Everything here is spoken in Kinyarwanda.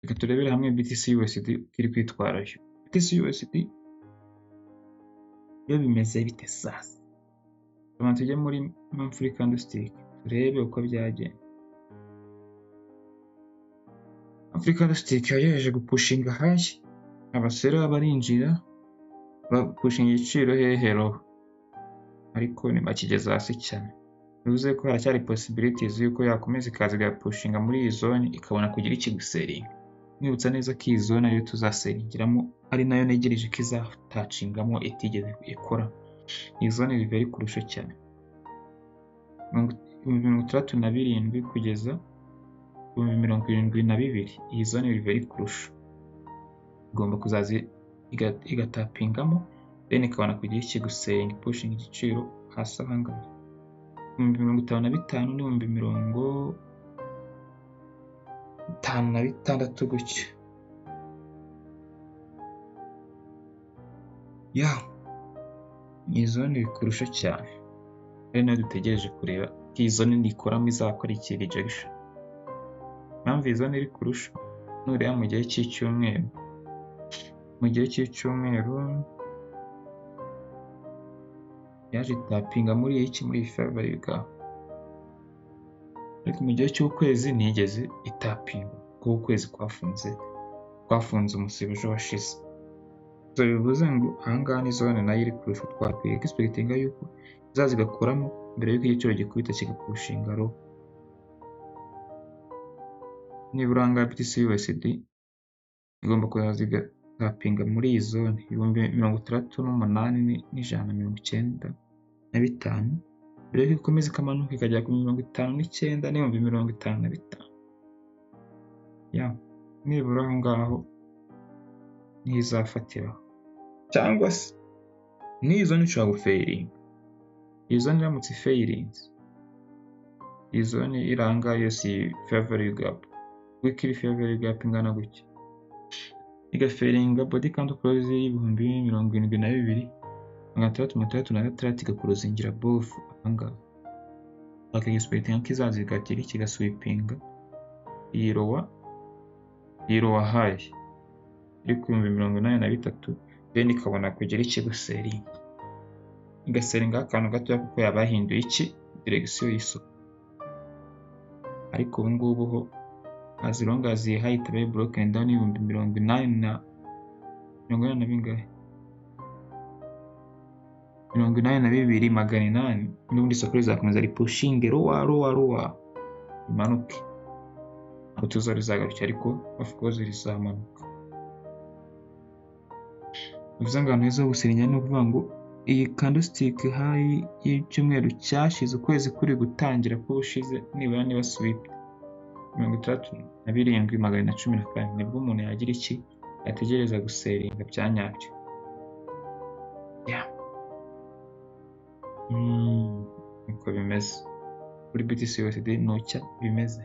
Reka turebere hamwe BTC USD iri kwitwarayo. BTC USD iyo bimeze bite sasa? Tubanza tujye muri monthly candlestick turebe uko byagenze. Monthly candlestick yaje gupushinga high, abasera barinjira bapushinga igiciro hehero, ariko ntibakigeza hasi cyane. Bivuze ko haracyari possibilities yuko yakomeza ikaza igapushinga muri iyi zone ikabona kugira ikiguseringa. Nibutsa neza ko iyi zone ariyo tuzaseringiramo, ari nayo negereje ko izatacingamo itigeze ikora. Iyi zone iri very kurusha cyane 67 kugeza 72. Iyi zone iri very kurusha, igomba kuzaza igatapingamo then ikabona kugira ikiguseringa pushing igiciro hasi ahangaha 55 n'ibihumbi 56 gutyo. Iyi zone iri kurusha cyane, ari nayo dutegereje kureba ko iyi zone nikoramo izakora iki rejection. Impamvu iyi zone iri kurusha, nureba mu gihe cy'icyumweru, yaje itapinga muri iyi February gap, ariko mu gihe cy'ukwezi ntigeze itapinga kuko ukwezi kwafunze umusibo ejo washize. So bivuze ngo ahangaha ni zone nayo iri kurusha, twakwiye expectinga yuko izaza igakoramo mbere yuko igiciro gikubita kigapushinga ro. Nibura ahangaha BTC USD igomba kuzaza igatapinga muri iyi zone 68,195 mbere yuko ikomeza ikamanuka ikajya ku 59 n'ibihumbi 55. Nibura aho ngaho ntizafatiraho, cyangwa se n'iyi zone ishobora gufailinga. Iyi zone iramutse ifailinze, iyi zone iranga yose February gap, weekly February gap ingana gutya, igafailinga body candle close y'ibihumbi 72,636 igakuruzingira both ahangaha, bakagispectinga ko izaza igatira kigaswipinga iyi lower high iri ku 83, then ikabona kugira ikiguseringa, igaseringa akantu gatoya kuko yabahinduye direction y'isoko. Ariko ubu ngubu ho as long as iyi high itaba broken down 80,800 n'ubundi isoko rizakomeza ripushinge lower imanuke, ntabwo tuzagarukira, ariko of course rizamanuka. Bivuze ngo ahantu heza ho guserinya ni ukuvuga ngo iyi candlestick high y'icyumweru cyashize, ukwezi kuri gutangira k'ubushize, nibura niba sweep 67,114 nibwo umuntu yagira iki yategereza guseringa bya nyabyo. Uko bimeze kuri BTC USD nucya bimeze.